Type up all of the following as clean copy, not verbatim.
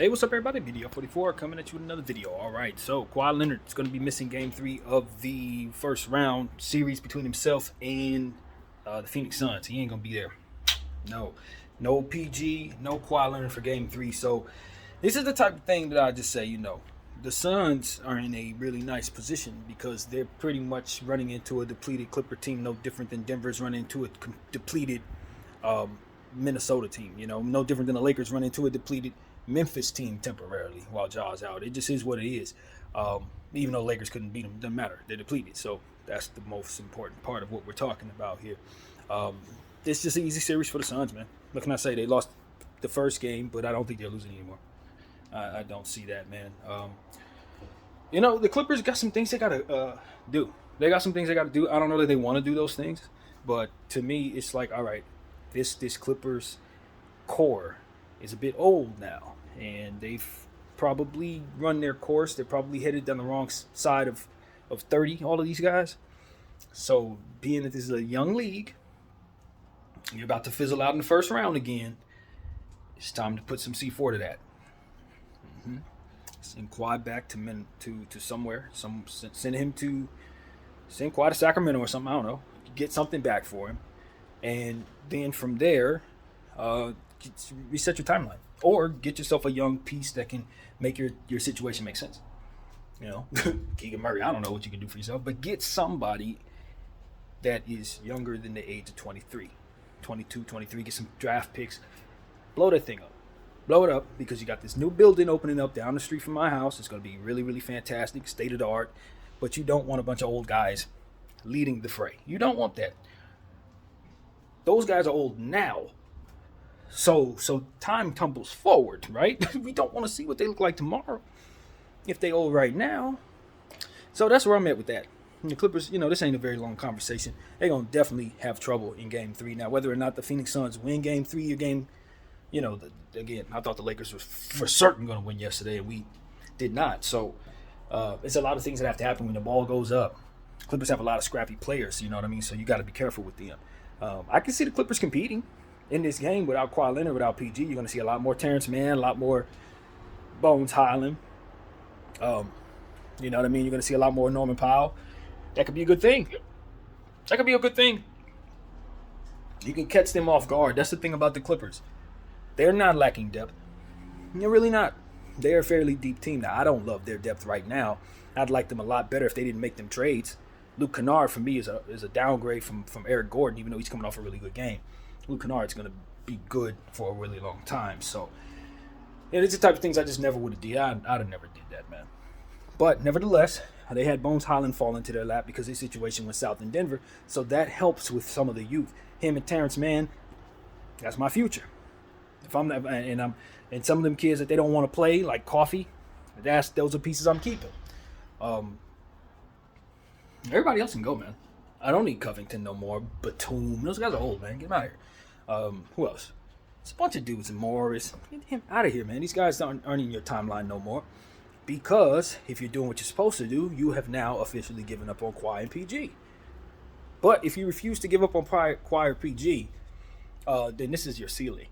Hey, what's up, everybody? BDR44 coming at you with another video. All right, so Kawhi Leonard is going to be missing Game 3 of the first round series between himself and the Phoenix Suns. He ain't going to be there. No PG, no Kawhi Leonard for Game 3. So this is the type of thing that I just say, the Suns are in a really nice position because they're pretty much running into a depleted Clipper team, no different than Denver's running into a depleted Minnesota team. No different than the Lakers running into a depleted Memphis team temporarily while Ja's out. It just is what it is. Even though Lakers couldn't beat them, doesn't matter. They're depleted. So that's the most important part of what we're talking about here. It's just an easy series for the Suns, man. What can I say? They lost the first game, but I don't think they're losing anymore. I don't see that, man. The Clippers got some things they got to do. They got some things they got to do. I don't know that they want to do those things, but to me, it's like, all right, this Clippers core is a bit old now, and they've probably run their course. They're probably headed down the wrong side of 30, all of these guys. So being that this is a young league, you're about to fizzle out in the first round again, it's time to put some C4 to that. Send Kawhi back to somewhere. Send Kawhi to Sacramento or something, I don't know. Get something back for him. And then from there, reset your timeline, or get yourself a young piece that can make your situation make sense. Keegan Murray, I don't know what you can do for yourself, but get somebody that is younger than the age of 23, 22, 23. Get some draft picks, blow that thing up. Blow it up, because you got this new building opening up down the street from my house. It's going to be really, really fantastic, state of the art, but you don't want a bunch of old guys leading the fray. You don't want that. Those guys are old now. So time tumbles forward, right? We don't want to see what they look like tomorrow if they old right now. So that's where I'm at with that. The Clippers, this ain't a very long conversation. They're going to definitely have trouble in Game 3. Now, whether or not the Phoenix Suns win Game 3 or Game, again, I thought the Lakers were for certain going to win yesterday, and we did not. So it's a lot of things that have to happen when the ball goes up. Clippers have a lot of scrappy players, you know what I mean? So you got to be careful with them. I can see the Clippers competing in this game without Kawhi Leonard, without PG. You're going to see a lot more Terrence Mann, a lot more Bones Highland. You know what I mean? You're going to see a lot more Norman Powell. That could be a good thing. You can catch them off guard. That's the thing about the Clippers. They're not lacking depth. They're really not. They're a fairly deep team. Now, I don't love their depth right now. I'd like them a lot better if they didn't make them trades. Luke Kennard, for me, is a downgrade from Eric Gordon, even though he's coming off a really good game. Luke Kennard's going to be good for a really long time. So, it's the type of things I just never would have did. I'd have never did that, man. But, nevertheless, they had Bones Highland fall into their lap because his situation went south in Denver. So, that helps with some of the youth. Him and Terrence Mann, that's my future. If I'm not, and some of them kids that they don't want to play, like Coffee, those are pieces I'm keeping. Everybody else can go, man. I don't need Covington no more. Batum, those guys are old, man. Get them out of here. Who else? It's a bunch of dudes. And Morris, get him out of here, man. These guys aren't in your timeline no more, because if you're doing what you're supposed to do, you have now officially given up on Kawhi and PG. But if you refuse to give up on Kawhi or PG, then this is your ceiling.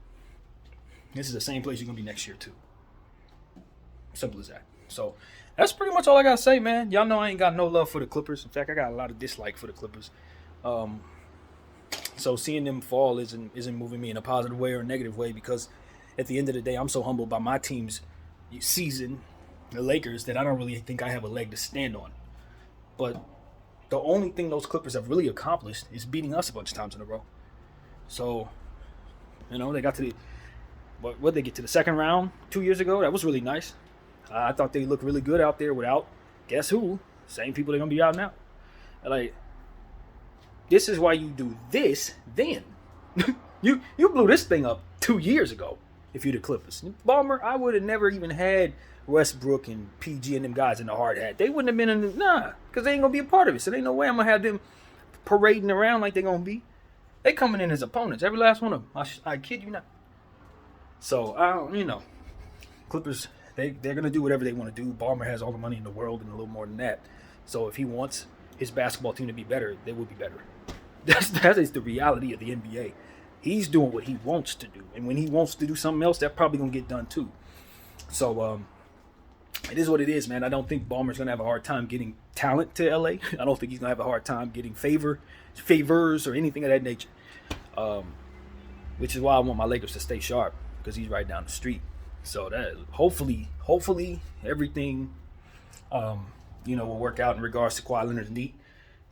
This is the same place you're going to be next year, too. Simple as that. So, that's pretty much all I got to say, man. Y'all know I ain't got no love for the Clippers. In fact, I got a lot of dislike for the Clippers. So, seeing them fall isn't moving me in a positive way or a negative way, because at the end of the day, I'm so humbled by my team's season, the Lakers, that I don't really think I have a leg to stand on. But the only thing those Clippers have really accomplished is beating us a bunch of times in a row. So, they got to the... What did they get to the second round 2 years ago? That was really nice. I thought they looked really good out there without, guess who? Same people they're going to be out now. Like, this is why you do this then. You blew this thing up 2 years ago if you're the Clippers. Ballmer, I would have never even had Westbrook and PG and them guys in the hard hat. They wouldn't have been in the, because they ain't going to be a part of it. So there ain't no way I'm going to have them parading around like they're going to be. They coming in as opponents, every last one of them. I kid you not. So, Clippers, they're going to do whatever they want to do. Ballmer has all the money in the world and a little more than that. So if he wants his basketball team to be better, they will be better. That is the reality of the NBA. He's doing what he wants to do. And when he wants to do something else, that's probably going to get done too. So it is what it is, man. I don't think Ballmer's gonna have a hard time getting talent to LA. I don't think he's gonna have a hard time getting favors or anything of that nature. Which is why I want my Lakers to stay sharp because he's right down the street. So that hopefully everything will work out in regards to Kawhi Leonard's knee,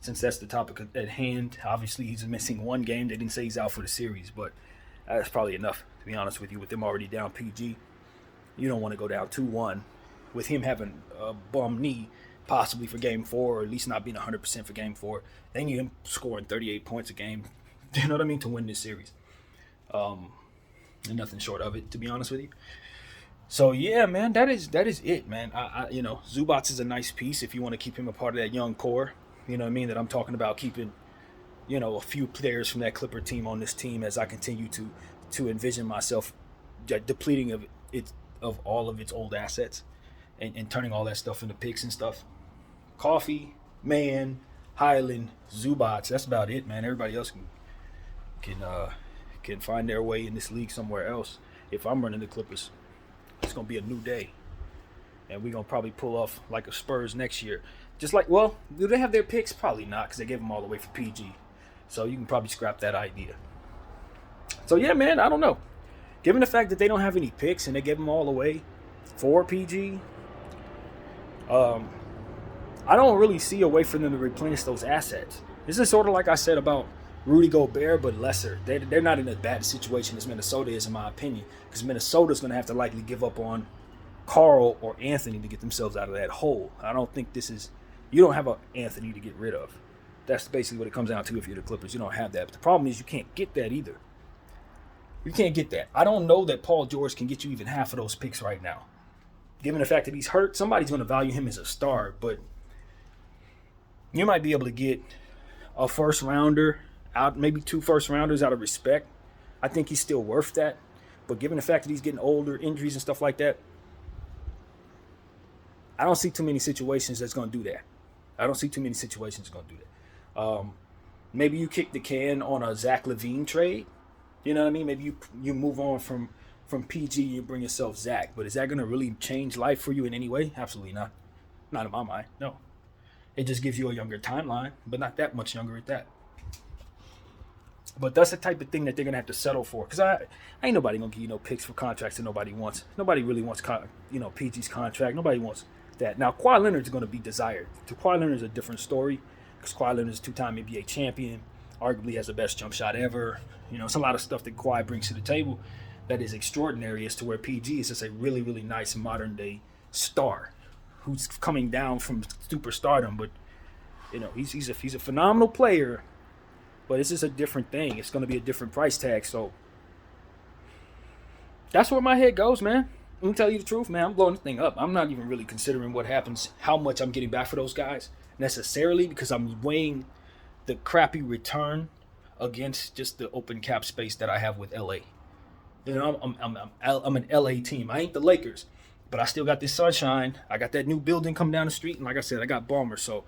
since that's the topic at hand. Obviously, he's missing one game. They didn't say he's out for the series, but that's probably enough, to be honest with you. With them already down PG, you don't want to go down 2-1 with him having a bum knee, possibly for Game 4, or at least not being 100% for Game 4. They need him scoring 38 points a game, you know what I mean, to win this series. And nothing short of it, to be honest with you. So yeah, man, that is it, man. Zubac is a nice piece if you want to keep him a part of that young core. You know what I mean? That I'm talking about keeping, a few players from that Clipper team on this team as I continue to envision myself depleting of all of its old assets and turning all that stuff into picks and stuff. Coffee, Man, Highland, Zubac. That's about it, man. Everybody else can find their way in this league somewhere else. If I'm running the Clippers, it's gonna be a new day, and we're gonna probably pull off like a Spurs next year. Just like, well, do they have their picks? Probably not, because they gave them all the way for PG. So you can probably scrap that idea. So yeah, man, I don't know. Given the fact that they don't have any picks and they gave them all away for PG, I don't really see a way for them to replenish those assets. This is sort of like I said about Rudy Gobert, but lesser. They're not in a bad situation as Minnesota is, in my opinion, because Minnesota's going to have to likely give up on Carl or Anthony to get themselves out of that hole. I don't think you don't have an Anthony to get rid of. That's basically what it comes down to if you're the Clippers. You don't have that. But the problem is you can't get that either. You can't get that. I don't know that Paul George can get you even half of those picks right now. Given the fact that he's hurt, somebody's going to value him as a star, but you might be able to get a first rounder out, maybe 2 first rounders out of respect. I think he's still worth that. But given the fact that he's getting older, injuries and stuff like that, I don't see too many situations that's going to do that. Maybe you kick the can on a Zach LaVine trade. You know what I mean? Maybe you move on from PG and you bring yourself Zach. But is that going to really change life for you in any way? Absolutely not. Not in my mind, no. It just gives you a younger timeline, but not that much younger at that. But that's the type of thing that they're going to have to settle for. Because ain't nobody going to give you no picks for contracts that nobody wants. Nobody really wants PG's contract. Nobody wants that. Now, Kawhi Leonard's going to be desired. Kawhi Leonard is a different story because Kawhi Leonard is a 2-time NBA champion, arguably has the best jump shot ever. It's a lot of stuff that Kawhi brings to the table that is extraordinary, as to where PG is just a really, really nice modern-day star who's coming down from superstardom. But, he's a phenomenal player. But it's just a different thing. It's going to be a different price tag. So that's where my head goes, man. Let me tell you the truth, man. I'm blowing this thing up. I'm not even really considering what happens, how much I'm getting back for those guys necessarily, because I'm weighing the crappy return against just the open cap space that I have with LA. I'm an LA team. I ain't the Lakers, but I still got this sunshine. I got that new building coming down the street, and like I said, I got Ballmer. So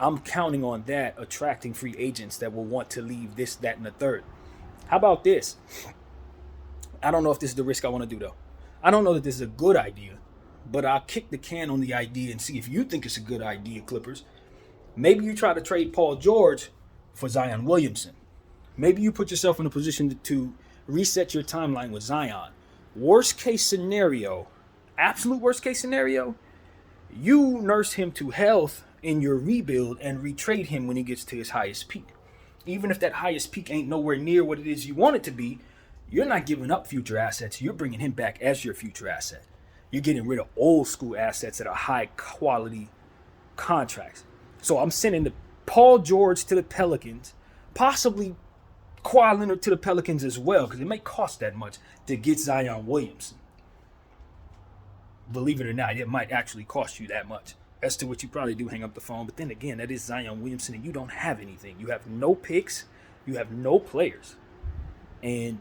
I'm counting on that attracting free agents that will want to leave this, that, and the third. How about this? I don't know if this is the risk I want to do, though. I don't know that this is a good idea, but I'll kick the can on the idea and see if you think it's a good idea, Clippers. Maybe you try to trade Paul George for Zion Williamson. Maybe you put yourself in a position to reset your timeline with Zion. Worst case scenario, absolute worst case scenario, you nurse him to health in your rebuild and retrade him when he gets to his highest peak. Even if that highest peak ain't nowhere near what it is you want it to be, you're not giving up future assets. You're bringing him back as your future asset. You're getting rid of old school assets that are high quality contracts. So I'm sending the Paul George to the Pelicans, possibly Kawhi Leonard to the Pelicans as well, because it may cost that much to get Zion Williamson. Believe it or not, it might actually cost you that much. As to what you probably do, hang up the phone. But then again, that is Zion Williamson, and you don't have anything. You have no picks. You have no players. And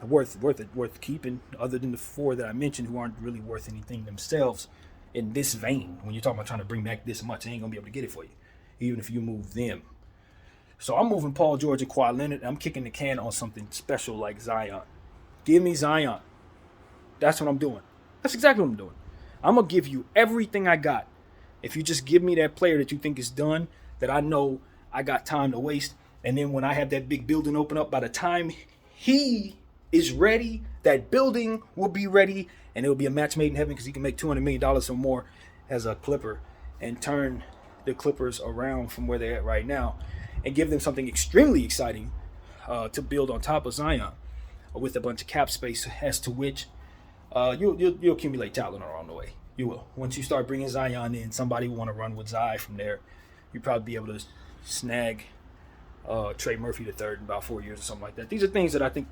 worth keeping, other than the 4 that I mentioned who aren't really worth anything themselves in this vein. When you're talking about trying to bring back this much, they ain't going to be able to get it for you, even if you move them. So I'm moving Paul George and Kawhi Leonard. I'm kicking the can on something special like Zion. Give me Zion. That's what I'm doing. That's exactly what I'm doing. I'm going to give you everything I got. If you just give me that player that you think is done, that I know I got time to waste, and then when I have that big building open up, by the time he is ready, that building will be ready, and it will be a match made in heaven because he can make $200 million or more as a Clipper and turn the Clippers around from where they're at right now and give them something extremely exciting to build on top of Zion with a bunch of cap space, as to which you'll accumulate talent along the way. You will. Once you start bringing Zion in, somebody will want to run with Zion from there. You'll probably be able to snag Trey Murphy III in about 4 years or something like that. These are things that I think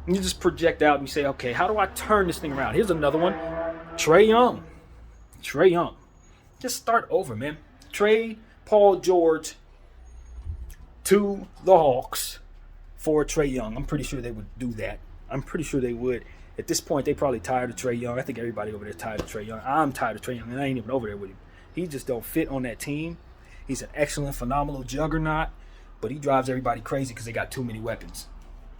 you just project out and you say, okay, how do I turn this thing around? Here's another one. Trae Young. Just start over, man. Trade Paul George to the Hawks for Trae Young. I'm pretty sure they would do that. I'm pretty sure they would. At this point, they probably tired of Trae Young. I think everybody over there is tired of Trae Young. I'm tired of Trae Young, and I ain't even over there with him. He just don't fit on that team. He's an excellent, phenomenal juggernaut, but he drives everybody crazy because they got too many weapons.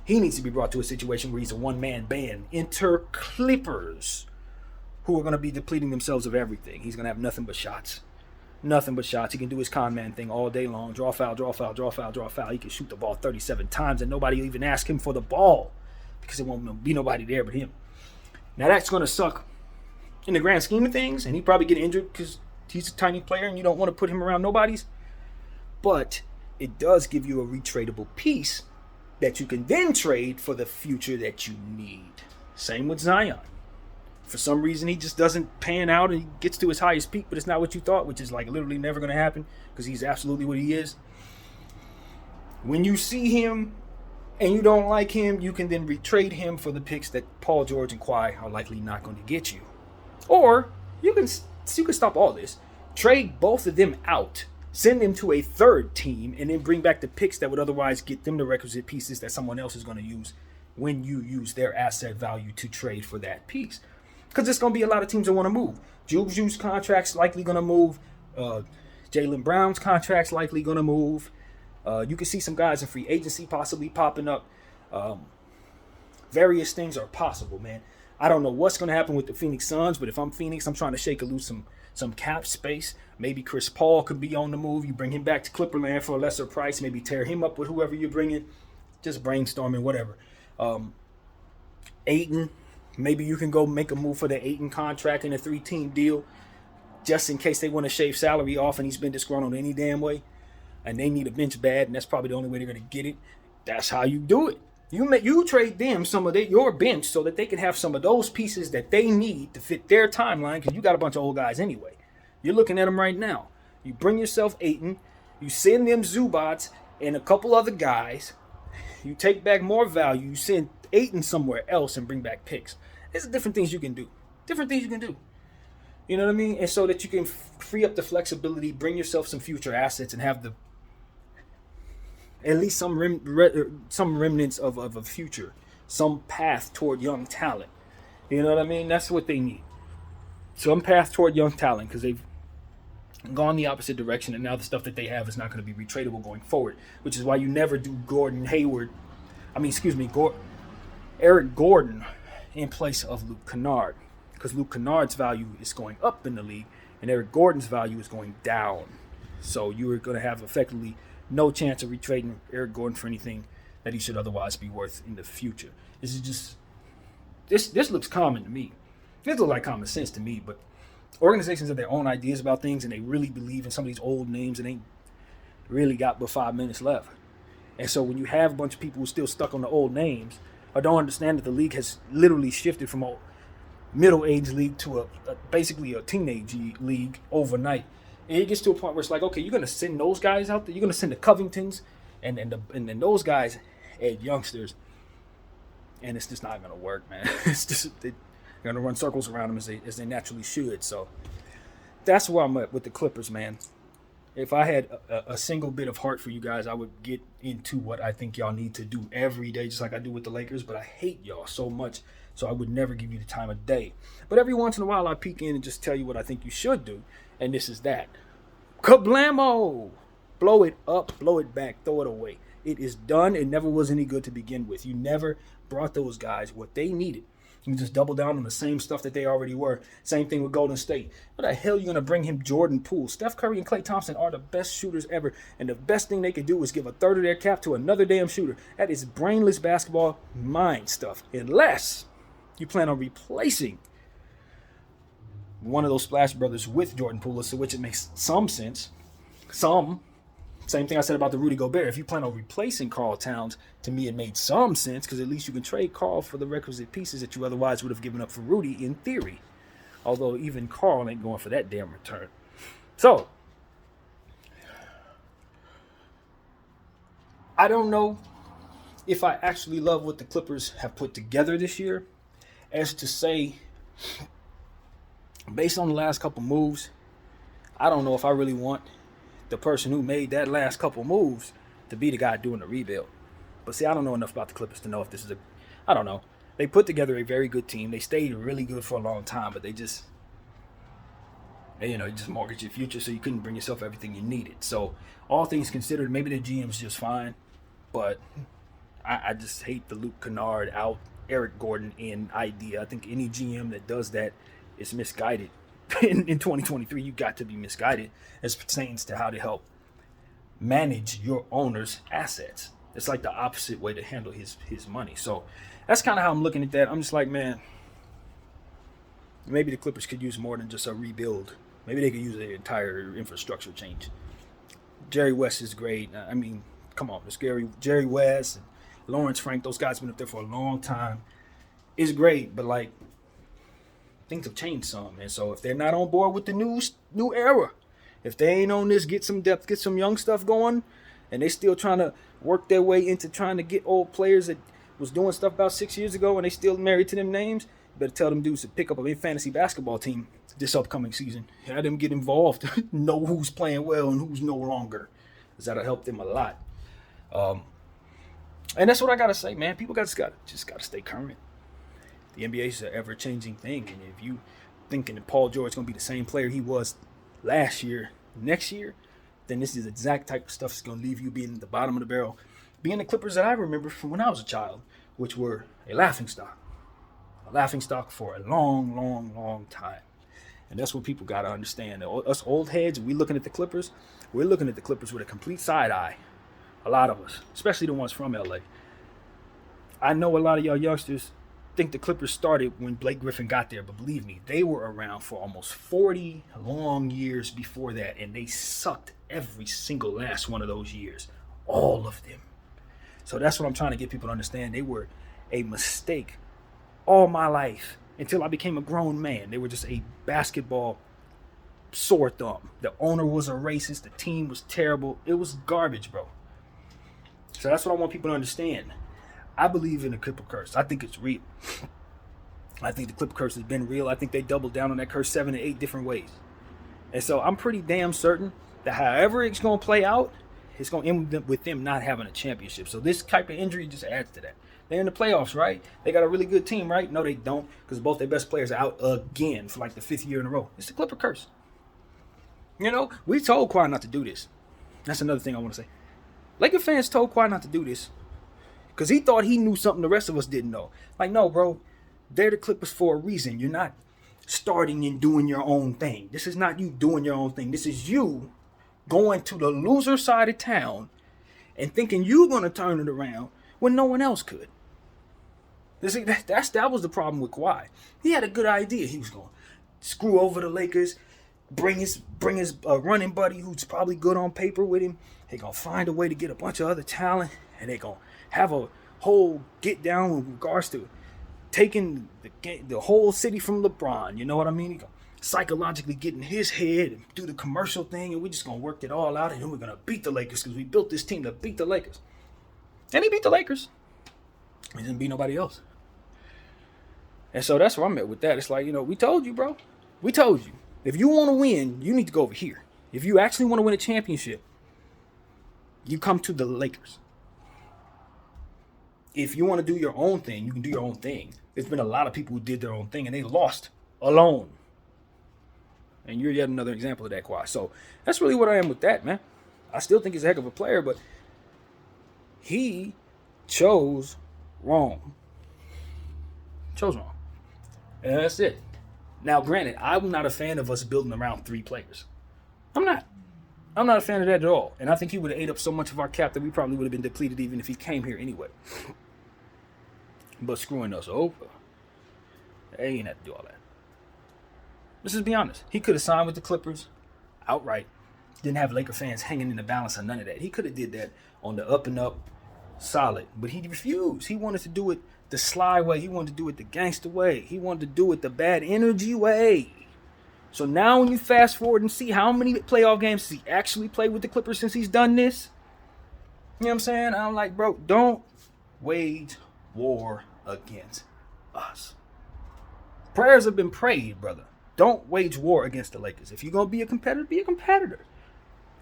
He needs to be brought to a situation where he's a one-man band. Enter Clippers, who are going to be depleting themselves of everything. He's going to have nothing but shots. Nothing but shots. He can do his con man thing all day long. Draw foul, draw foul, draw foul, draw foul. He can shoot the ball 37 times, and nobody will even ask him for the ball because there won't be nobody there but him. Now, that's going to suck in the grand scheme of things, and he probably get injured because he's a tiny player and you don't want to put him around nobodies. But it does give you a retradable piece that you can then trade for the future that you need. Same with Zion. For some reason, he just doesn't pan out and he gets to his highest peak, but it's not what you thought, which is like literally never going to happen because he's absolutely what he is. When you see him and you don't like him, you can then retrade him for the picks that Paul George and Kawhi are likely not going to get you. Or you can stop all this, trade both of them out, send them to a third team, and then bring back the picks that would otherwise get them the requisite pieces that someone else is going to use when you use their asset value to trade for that piece. Because there's going to be a lot of teams that want to move. Juju's contract's likely going to move. Jaylen Brown's contract's likely going to move. You can see some guys in free agency possibly popping up. Various things are possible, man. I don't know what's going to happen with the Phoenix Suns, but if I'm Phoenix, I'm trying to shake loose some cap space. Maybe Chris Paul could be on the move. You bring him back to Clipperland for a lesser price. Maybe tear him up with whoever you're bringing. Just brainstorming, whatever. Ayton. Maybe you can go make a move for the Ayton contract in a 3-team deal just in case they want to shave salary off and he's been disgruntled any damn way and they need a bench bad, and that's probably the only way they're going to get it. That's how you do it. You trade them some of your bench so that they can have some of those pieces that they need to fit their timeline because you got a bunch of old guys anyway. You're looking at them right now. You bring yourself Ayton. You send them Zubats and a couple other guys. You take back more value. You send Ayton somewhere else and bring back picks. There's different things you can do. You know what I mean? And so that you can free up the flexibility, bring yourself some future assets, and have at least some remnants of a future, some path toward young talent. You know what I mean? That's what they need. Some path toward young talent because they've gone the opposite direction, and now the stuff that they have is not going to be retradable going forward, which is why you never do Eric Gordon in place of Luke Kennard, because Luke Kennard's value is going up in the league and Eric Gordon's value is going down. So you are going to have effectively no chance of retrading Eric Gordon for anything that he should otherwise be worth in the future. This looks common to me. This looks like common sense to me, but organizations have their own ideas about things and they really believe in some of these old names and ain't really got but 5 minutes left. And so when you have a bunch of people who are still stuck on the old names or don't understand that the league has literally shifted from a middle-aged league to basically a teenage league overnight, and it gets to a point where it's like, okay, you're going to send those guys out there, you're going to send the Covingtons and then those guys as youngsters, and it's just not going to work, man. It's just they're going to run circles around them as they naturally should. So that's where I'm at with the Clippers, man. If I had a single bit of heart for you guys, I would get into what I think y'all need to do every day, just like I do with the Lakers. But I hate y'all so much, so I would never give you the time of day. But every once in a while, I peek in and just tell you what I think you should do, and this is that. Kablamo! Blow it up, blow it back, throw it away. It is done. It never was any good to begin with. You never brought those guys what they needed. You just double down on the same stuff that they already were. Same thing with Golden State. What the hell are you going to bring him Jordan Poole? Steph Curry and Klay Thompson are the best shooters ever. And the best thing they could do is give a third of their cap to another damn shooter. That is brainless basketball mind stuff. Unless you plan on replacing one of those Splash Brothers with Jordan Poole, to which it makes some sense. Same thing I said about the Rudy Gobert. If you plan on replacing Karl Towns, to me it made some sense because at least you can trade Karl for the requisite pieces that you otherwise would have given up for Rudy in theory. Although even Karl ain't going for that damn return. So, I don't know if I actually love what the Clippers have put together this year. As to say, based on the last couple moves, I don't know if I really want the person who made that last couple moves to be the guy doing the rebuild. But see, I don't know enough about the Clippers to know if this is I don't know. They put together a very good team. They stayed really good for a long time, but they just mortgaged your future, so you couldn't bring yourself everything you needed. So all things considered, maybe the GM's just fine, but I just hate the Luke Kennard out Eric Gordon in idea. I think any GM that does that is misguided. In 2023, you got to be misguided as pertains to how to help manage your owner's assets. It's like the opposite way to handle his money. So that's kind of how I'm looking at that. I'm just like, man, maybe the Clippers could use more than just a rebuild. Maybe they could use the entire infrastructure change. Jerry West is great. I mean, come on, it's Jerry West and Lawrence Frank. Those guys have been up there for a long time. It's great, but like, things have changed some, and so if they're not on board with the new era, if they ain't on this, get some depth, get some young stuff going, and they still trying to work their way into trying to get old players that was doing stuff about 6 years ago and they still married to them names, you better tell them dudes to pick up a fantasy basketball team this upcoming season. Have them get involved, know who's playing well and who's no longer, because that'll help them a lot. And that's what I gotta say, man. People just gotta stay current. The NBA is an ever-changing thing, and if you thinking that Paul George is going to be the same player he was last year, next year, then this is the exact type of stuff that's going to leave you being at the bottom of the barrel. Being the Clippers that I remember from when I was a child, which were a laughingstock for a long, long, long time. And that's what people got to understand. Us old heads, we're looking at the Clippers with a complete side eye. A lot of us, especially the ones from LA. I know a lot of y'all youngsters think the Clippers started when Blake Griffin got there, but believe me, they were around for almost 40 long years before that, and they sucked every single last one of those years. All of them. So that's what I'm trying to get people to understand. They were a mistake all my life until I became a grown man. They were just a basketball sore thumb. The owner was a racist. The team was terrible. It was garbage, bro. So that's what I want people to understand. I believe in the Clipper curse. I think it's real. I think the Clipper curse has been real. I think they doubled down on that curse 7 to 8 different ways. And so I'm pretty damn certain that however it's going to play out, it's going to end with them not having a championship. So this type of injury just adds to that. They're in the playoffs, right? They got a really good team, right? No, they don't, because both their best players are out again for like the 5th year in a row. It's the Clipper curse. You know, we told Kawhi not to do this. That's another thing I want to say. Laker fans told Kawhi not to do this because he thought he knew something the rest of us didn't know. Like, no, bro, they're the Clippers for a reason. You're not starting and doing your own thing. This is not you doing your own thing. This is you going to the loser side of town and thinking you're going to turn it around when no one else could. That was the problem with Kawhi. He had a good idea. He was going to screw over the Lakers, bring his running buddy who's probably good on paper with him. They're going to find a way to get a bunch of other talent, and they're going to have a whole get down with regards to taking the whole city from LeBron. You know what I mean? He going to psychologically get in his head and do the commercial thing, and we're just going to work it all out, and then we're going to beat the Lakers because we built this team to beat the Lakers. And he beat the Lakers. He didn't beat nobody else. And so that's where I'm at with that. It's like, we told you, bro. We told you. If you want to win, you need to go over here. If you actually want to win a championship, you come to the Lakers. If you want to do your own thing, you can do your own thing. There's been a lot of people who did their own thing and they lost alone. And you're yet another example of that, Kawhi. So that's really what I am with that, man. I still think he's a heck of a player, but he chose wrong. Chose wrong. And that's it. Now, granted, I'm not a fan of us building around 3 players. I'm not. I'm not a fan of that at all. And I think he would have ate up so much of our cap that we probably would have been depleted even if he came here anyway. But screwing us over, they ain't have to do all that. Let's just be honest. He could have signed with the Clippers outright. Didn't have Laker fans hanging in the balance or none of that. He could have did that on the up and up, solid. But he refused. He wanted to do it the sly way. He wanted to do it the gangster way. He wanted to do it the bad energy way. So now when you fast forward and see how many playoff games he actually played with the Clippers since he's done this, you know what I'm saying? I'm like, bro, don't wage war against us. Prayers have been prayed, brother. Don't wage war against the Lakers. If you're going to be a competitor, be a competitor.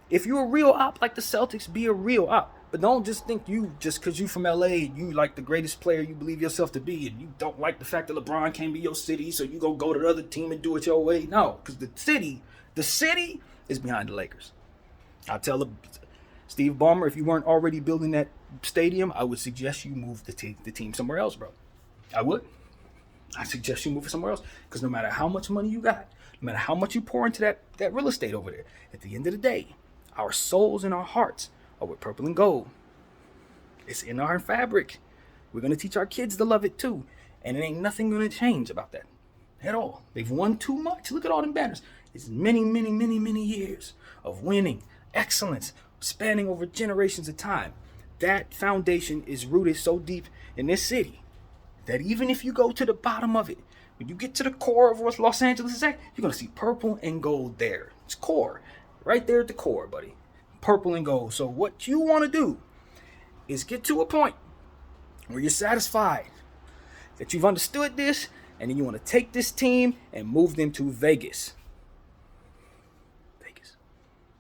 If you're a real op like the Celtics, be a real op. But don't just think you, just because you from LA, you like the greatest player you believe yourself to be, and you don't like the fact that LeBron came to your city, so you go to the other team and do it your way. No, because the city is behind the Lakers. I'll tell Steve Ballmer, if you weren't already building that stadium, I would suggest you move the team somewhere else, bro. I would. I suggest you move it somewhere else, because no matter how much money you got, no matter how much you pour into that real estate over there, at the end of the day, our souls and our hearts are with purple and gold. It's in our fabric. We're going to teach our kids to love it too. And it ain't nothing going to change about that at all. They've won too much. Look at all them banners. It's many, many, many, many years of winning, excellence, spanning over generations of time. That foundation is rooted so deep in this city that even if you go to the bottom of it, when you get to the core of what Los Angeles is at, you're going to see purple and gold there. It's core. Right there at the core, buddy. Purple and gold. So what you want to do is get to a point where you're satisfied that you've understood this, and then you want to take this team and move them to Vegas. Vegas.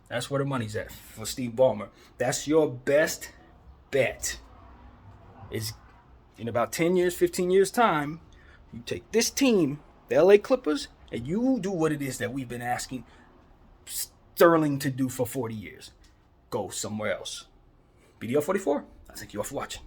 That's where the money's at for Steve Ballmer. That's your best bet. Is in about 10 years, 15 years time, you take this team, the LA Clippers, and you do what it is that we've been asking Sterling to do for 40 years. Go somewhere else. BDL 44, I thank you all for watching.